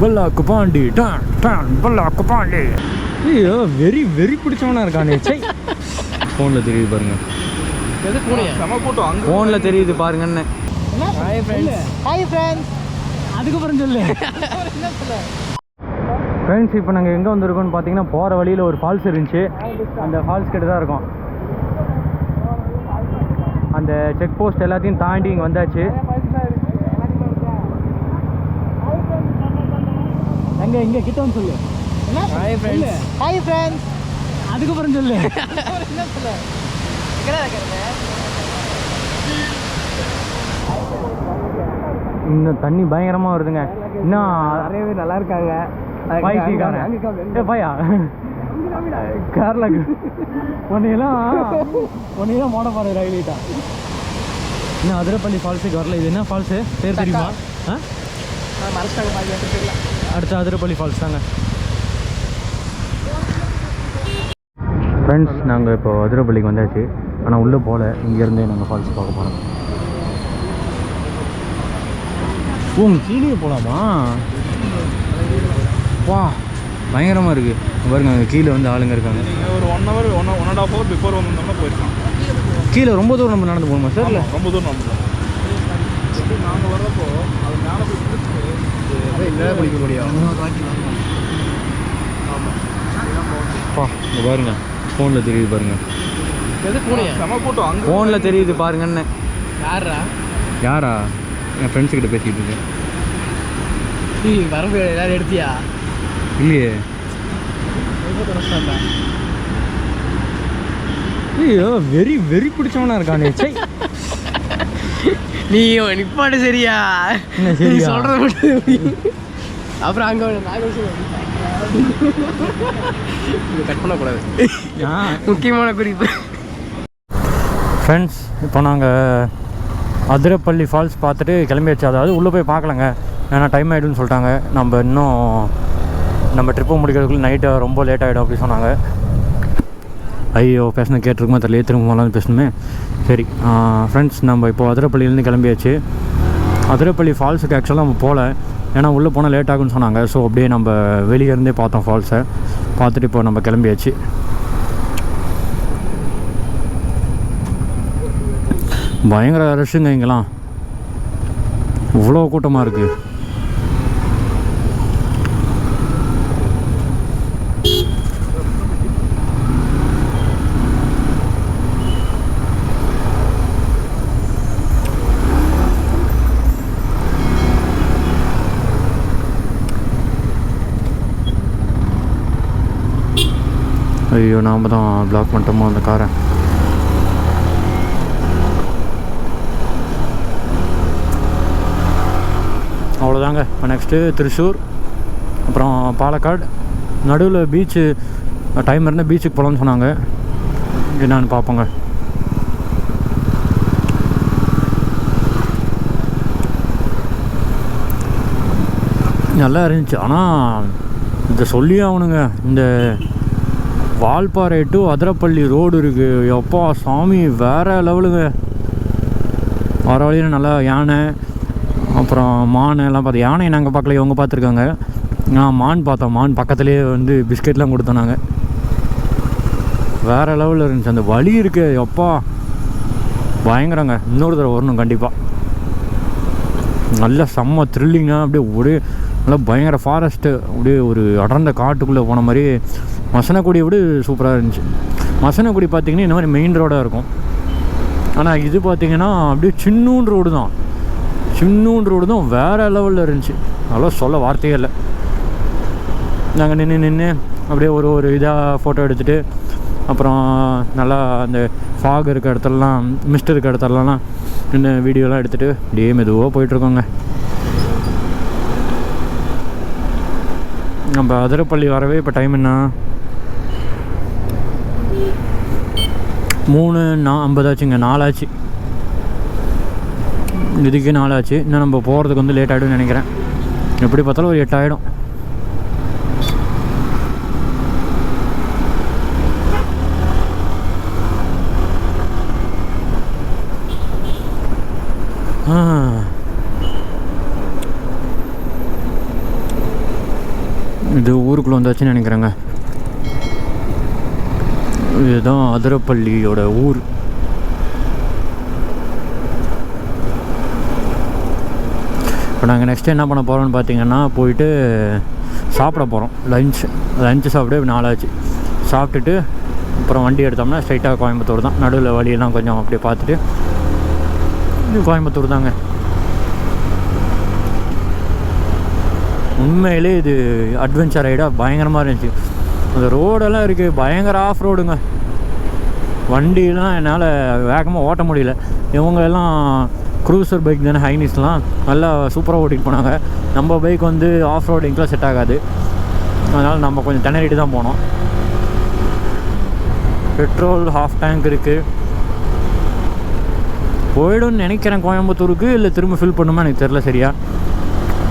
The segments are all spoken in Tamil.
பல்லா குப்பாண்டி டான் டான் பல்லா குப்பாண்டி. ஐயோ வெரி வெரி பிடிச்சவனா இருக்கானே. சை ஃபோனில் தெரியுது பாருங்க. ஃபோனில் தெரியுது பாருங்கன்னு. Hi friends. Hi friends. அதுக்கப்புறம் சொல்லு ஃப்ரெண்ட்ஸ். இப்போ நாங்கள் எங்கே வந்திருக்கோம்னு பார்த்தீங்கன்னா, போகிற வழியில் ஒரு ஃபால்ஸ் இருந்துச்சு. அந்த ஃபால்ஸ் கிட்ட தான் இருக்கோம். அந்த செக் போஸ்ட் எல்லாத்தையும் தாண்டி இங்கே வந்தாச்சு. எங்கே இங்கே கிட்ட வந்து சொல்லு. Hi friends. Hi friends. அதுக்கப்புறம் சொல்லு. இன்னும் தண்ணி பயங்கரமாக வருதுங்க. இன்னும் நிறைய பேர் நல்லா இருக்காங்க. பையா கேரளாக்கு உன்னையெல்லாம் மோட பாரு ரயில்வேட்டா. இன்னும் அதிரப்பள்ளி ஃபால்ஸுக்கு வரல. இது என்ன ஃபால்ஸு பேர் தெரியுமா? அடுத்த அதிரப்பள்ளி ஃபால்ஸ் தாங்க ஃப்ரெண்ட்ஸ். நாங்கள் இப்போ அதிரப்பள்ளிக்கு வந்தாச்சு. ஆனால் உள்ளே போகல. இங்கேருந்தே நாங்கள் ஃபால்ஸ் பார்க்க போகிறோம். கீழே போகலாமா? வா பயங்கரமாக இருக்குது பாருங்க. அங்கே கீழே வந்து ஆளுங்க இருக்காங்க. ஒரு 1 hour 1.5 hour பிஃபோர் வந்தோம்னா போயிருக்கோம். கீழே ரொம்ப தூரம் நம்ம நடந்து போகணுமா சார்? இல்லை ரொம்ப தூரம் நடந்து நாங்கள் வர்றப்போ அது மேலே போய் பிடிக்க முடியும். இங்கே பாருங்க. ஃபோனில் தெரியுது பாருங்க. செம கூட்டம். அங்கே ஃபோனில் தெரியுது பாருங்கன்னு. யாரா? என் ஃப்ரெண்ட்ஸுக்கிட்ட பேசிக்கிட்டு இருக்கேன். வரம்பு எல்லாரும் எடுத்தியா? இல்லையே. ஐயோ வெரி வெரி பிடிச்சவனா இருக்கானே. சை நீ நிப்பாடு. சரியா சரி சொல்றது மட்டும். அப்புறம் அங்கே கட் பண்ணக்கூடாது. முக்கியமான குறிப்பு ஃப்ரெண்ட்ஸ். இப்போ நாங்கள் அதிரப்பள்ளி ஃபால்ஸ் பார்த்துட்டு கிளம்பியாச்சு. அதாவது உள்ளே போய் பார்க்கலங்க, ஏன்னா டைம் ஆகிடும்னு சொல்லிட்டாங்க. நம்ம ட்ரிப்பை முடிக்கிறதுக்குள்ள நைட்டு ரொம்ப லேட் ஆகிடும் அப்படி சொன்னாங்க. ஐயோ பேசணும் கேட்டிருக்குமா தெரியல. திரும்ப பேசணுமே. சரி ஃப்ரெண்ட்ஸ், நம்ம இப்போ அதிரப்பள்ளியிலேருந்து கிளம்பியாச்சு. அதிரப்பள்ளி ஃபால்ஸுக்கு ஆக்சுவலாக நம்ம போகல, ஏன்னா உள்ளே போனால் லேட் ஆகுன்னு சொன்னாங்க. ஸோ அப்படியே நம்ம வெளியே இருந்தே பார்த்தோம் ஃபால்ஸை. பார்த்துட்டு இப்போ நம்ம கிளம்பியாச்சு. பயங்கர ரஷ்ஷுங்க இங்கெல்லாம். இவ்வளோ கூட்டமாக இருக்குது. ஐயோ நாம் தான் பிளாக் பண்ணிட்டோமோ அந்த காரை. அவ்வளோதாங்க. இப்போ நெக்ஸ்ட்டு திருச்சூர், அப்புறம் பாலக்காடு. நடுவில் பீச்சு டைம் இருந்தால் பீச்சுக்கு போகலான்னு சொன்னாங்க. என்னான்னு பார்ப்போங்க. நல்லா இருந்துச்சு. ஆனால் இதை சொல்லி ஆகணுங்க, இந்த வால்பாறை டு அதிரப்பள்ளி ரோடு இருக்குது. எப்பா சாமி வேறு லெவலுங்க. வர வழியில் நல்லா யானை, அப்புறம் மான் எல்லாம் பார்த்து. யானை நாங்கள் பார்க்கல, இவங்க பார்த்துருக்காங்க. நான் மான் பார்த்தோம். மான் பக்கத்துலேயே வந்து பிஸ்கெட்லாம் கொடுத்தோம் நாங்கள். வேறு லெவலில் இருந்துச்சு. அந்த வழி இருக்குது எப்பா பயங்கரங்க. இன்னொரு தடவை வரணும் கண்டிப்பாக. நல்லா செம்ம த்ரில்லிங்காக அப்படியே ஒரே நல்லா பயங்கர ஃபாரஸ்ட்டு, அப்படியே ஒரு அடர்ந்த காட்டுக்குள்ளே போன மாதிரி. மசனக்குடியை விட சூப்பராக இருந்துச்சு. மசனக்குடி பார்த்திங்கன்னா இந்த மாதிரி மெயின் ரோடாக இருக்கும். ஆனால் இது பார்த்திங்கன்னா அப்படியே சின்னூன் ரோடு தான். சின்னூன் ரோடு தான் வேறு லெவலில் இருந்துச்சு. அதெல்லாம் சொல்ல வார்த்தையே இல்லை. நாங்கள் நின்று அப்படியே ஒரு இதாக ஃபோட்டோ எடுத்துகிட்டு, அப்புறம் நல்லா அந்த ஃபாக் இருக்க இடத்துலலாம், மிஸ்ட் இருக்க இடத்துலலாம் நின்று வீடியோலாம் எடுத்துகிட்டு அப்படியே மெதுவாக போயிட்டுருக்கோங்க. நம்ம அதிரப்பள்ளி வரவே இப்போ டைம் என்ன 3:50 ஆச்சுங்க. 4 ஆச்சு. இதுக்கே 4 ஆச்சு. இன்னும் நம்ம போகிறதுக்கு வந்து லேட் ஆகிடும்னு நினைக்கிறேன். எப்படி பார்த்தாலும் ஒரு 8 ஆகிடும். இது ஊருக்குள்ளே வந்தாச்சுன்னு நினைக்கிறேங்க. இதுதான் அதிரப்பள்ளியோட ஊர். இப்போ நாங்கள் நெக்ஸ்ட்டு என்ன பண்ண போகிறோம்னு பார்த்தீங்கன்னா, போயிட்டு சாப்பிட போகிறோம். லஞ்சு சாப்பிட்டு 4 ஆச்சு. சாப்பிட்டுட்டு அப்புறம் வண்டி எடுத்தோம்னா ஸ்ட்ரைட்டாக கோயம்புத்தூர் தான். நடுவில் வழியெல்லாம் கொஞ்சம் அப்படியே பார்த்துட்டு இது கோயம்புத்தூர் தாங்க. உண்மையிலே இது அட்வென்ச்சர் ரைடாக பயங்கரமாக இருந்துச்சு. அந்த ரோடெல்லாம் இருக்குது, பயங்கர ஆஃப் ரோடுங்க. வண்டியெலாம் என்னால் வேகமாக ஓட்ட முடியல. இவங்க எல்லாம் க்ரூசர் பைக் தானே, ஹைனிஸ்லாம் நல்லா சூப்பராக ஓட்டிகிட்டு போனாங்க. நம்ம பைக் வந்து ஆஃப் ரோடிங்கெலாம் செட் ஆகாது. அதனால் நம்ம கொஞ்சம் திணறிட்டு தான் போனோம். பெட்ரோல் ஹாஃப் டேங்க் இருக்குது. போய்டும்னு நினைக்கிறேன் கோயம்புத்தூருக்கு, இல்லை திரும்ப ஃபில் பண்ணுமா எனக்கு தெரில சரியா.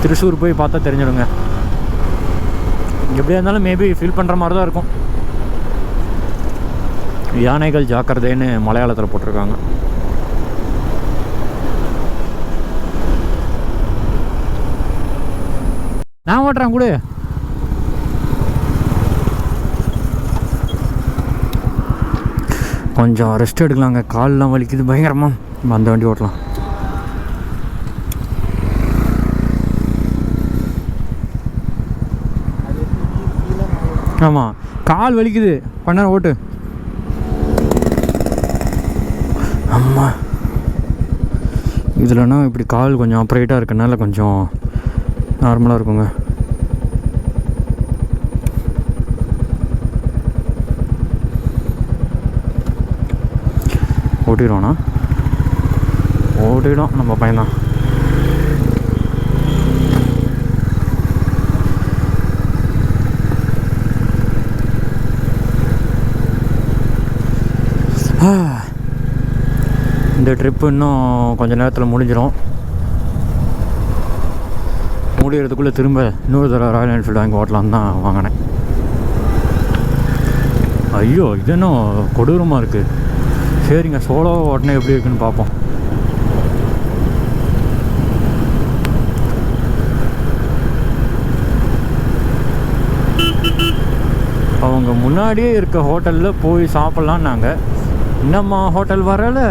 திருச்சூர் போய் பார்த்தா தெரிஞ்சிடுங்க. எப்படியா இருந்தாலும் மேபி ஃபில் பண்ணுற மாதிரி தான் இருக்கும். யானைகள் ஜாக்கிரதைன்னு மலையாளத்தில் போட்டிருக்காங்க. நான் ஓட்டுறேன் கூட. கொஞ்சம் ரெஸ்ட் எடுக்கலாங்க, கால்லாம் வலிக்குது பயங்கரமாக. அந்த வண்டி ஓட்டலாம். ஆமாம், கால் வலிக்குது, பண்ண ஓட்டு. ஆமாம், இதில்னா இப்படி கால் கொஞ்சம் ஆப்ரேட்டாக இருக்கனால கொஞ்சம் நார்மலாக இருக்குங்க. ஓட்டிடுவோண்ணா, ஓட்டிடும் நம்ம பையன்தான். இந்த ட்ரிப்பு இன்னும் கொஞ்சம் நேரத்தில் முடிஞ்சிடும். முடிகிறதுக்குள்ளே திரும்ப இன்னொரு தடவை ராயல் என்ஃபீல்டு வாங்கி ஓட்டலான்னு தான் வாங்கினேன். ஐயோ, இது இன்னும் கொடூரமாக இருக்குது. சரிங்க, சோலோவாக ஓட்டினா எப்படி இருக்குன்னு பார்ப்போம். அவங்க முன்னாடியே இருக்க ஹோட்டலில் போய் சாப்பிட்லான்னாங்க. என்னம்மா ஹோட்டல் வரல.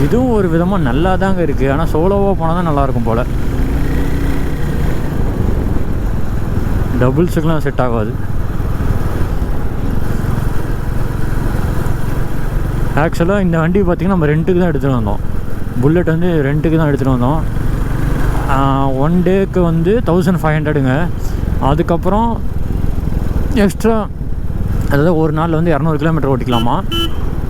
இதுவும் ஒரு விதமாக நல்லா தாங்க இருக்குது. ஆனால் சோலோவாக போனால் தான் நல்லாயிருக்கும் போல். டபுள்ஸுக்கெலாம் செட் ஆகாது. ஆக்சுவலாக இந்த வண்டி பார்த்திங்கன்னா நம்ம ரெண்ட்டுக்கு தான் எடுத்துகிட்டு வந்தோம். புல்லட் வந்து ரெண்ட்டுக்கு தான் எடுத்துகிட்டு வந்தோம். 1 டேக்கு வந்து 1500ங்க. அதுக்கப்புறம் எக்ஸ்ட்ரா, அதாவது ஒரு நாளில் வந்து 200 கிலோமீட்டர் ஓட்டிக்கலாமா.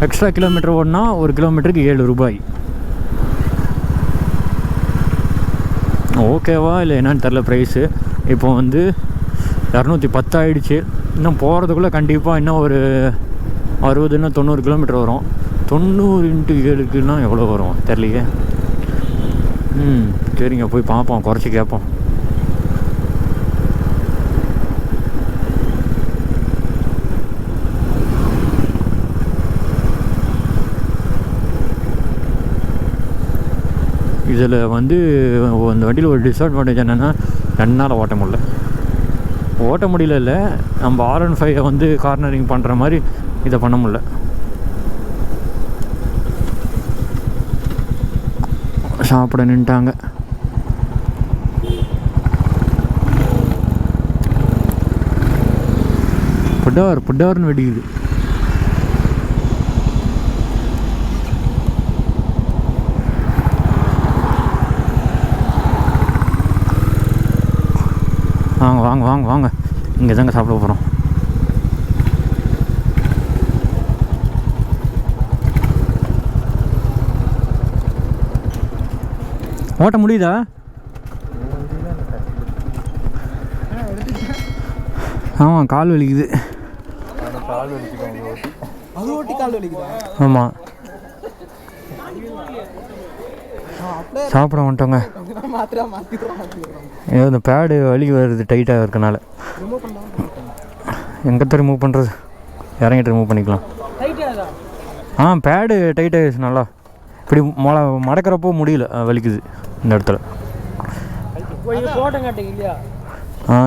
எக்ஸ்ட்ரா கிலோமீட்டர் ஓடினா 1 கிலோமீட்டருக்கு 7 ரூபாய். ஓகேவா இல்லை என்னன்னு தெரில ப்ரைஸு. இப்போ வந்து 210 ஆகிடுச்சு. இன்னும் போகிறதுக்குள்ளே கண்டிப்பாக இன்னும் ஒரு 60 90 கிலோமீட்டர் வரும். 90 × 7க்குன்னா எவ்வளோ வரும் தெரியலையே. சரிங்க, போய் பார்ப்போம், குறைச்சி கேட்போம். இதில் வந்து அந்த வண்டியில் ஒரு டிஸ்அட்வான்டேஜ் என்னென்னா, என்னால் ஓட்ட முடியல இல்லை, நம்ம R15 வந்து கார்னரிங் பண்ணுற மாதிரி இதை பண்ண முடியல. சாப்பிட நின்ட்டாங்க. புட்டார்னு வெடிக்குது. வாங்க இங்கே தாங்க சாப்பிட போகிறோம். ஓட்ட முடியுதா? ஆமாம், கால் வலிக்குது. ஆமாம், சாப்பிட வந்துட்டோங்க. ஏதோ இந்த பேடு வலி வருது டைட்டாக இருக்கனால. எங்கே ரிமூவ் பண்ணுறது? இறங்கிட்டு ரிமூவ் பண்ணிக்கலாம். பேடு டைட் ஆகிடுச்சு நல்லா. இப்படி மடக்கிறப்போ முடியல, வலிக்குது இந்த இடத்துல.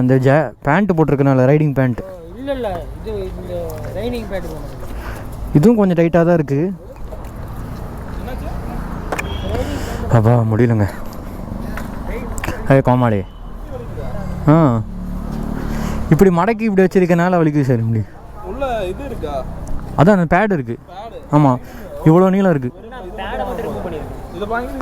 இந்த பேண்ட்டு போட்டிருக்கனால ரைடிங் பேண்ட். இதுவும் கொஞ்சம் டைட்டாக தான் இருக்குது. அப்பா முடியலங்க. கோமாளி. இப்படி மடக்கி இப்படி வச்சிருக்கனால வலிக்குது சார். இப்படி உள்ள இது இருக்கா? அதான் அந்த பேட் இருக்குது. ஆமாம், இவ்வளோ நீளம் இருக்குது. இதை வாங்கி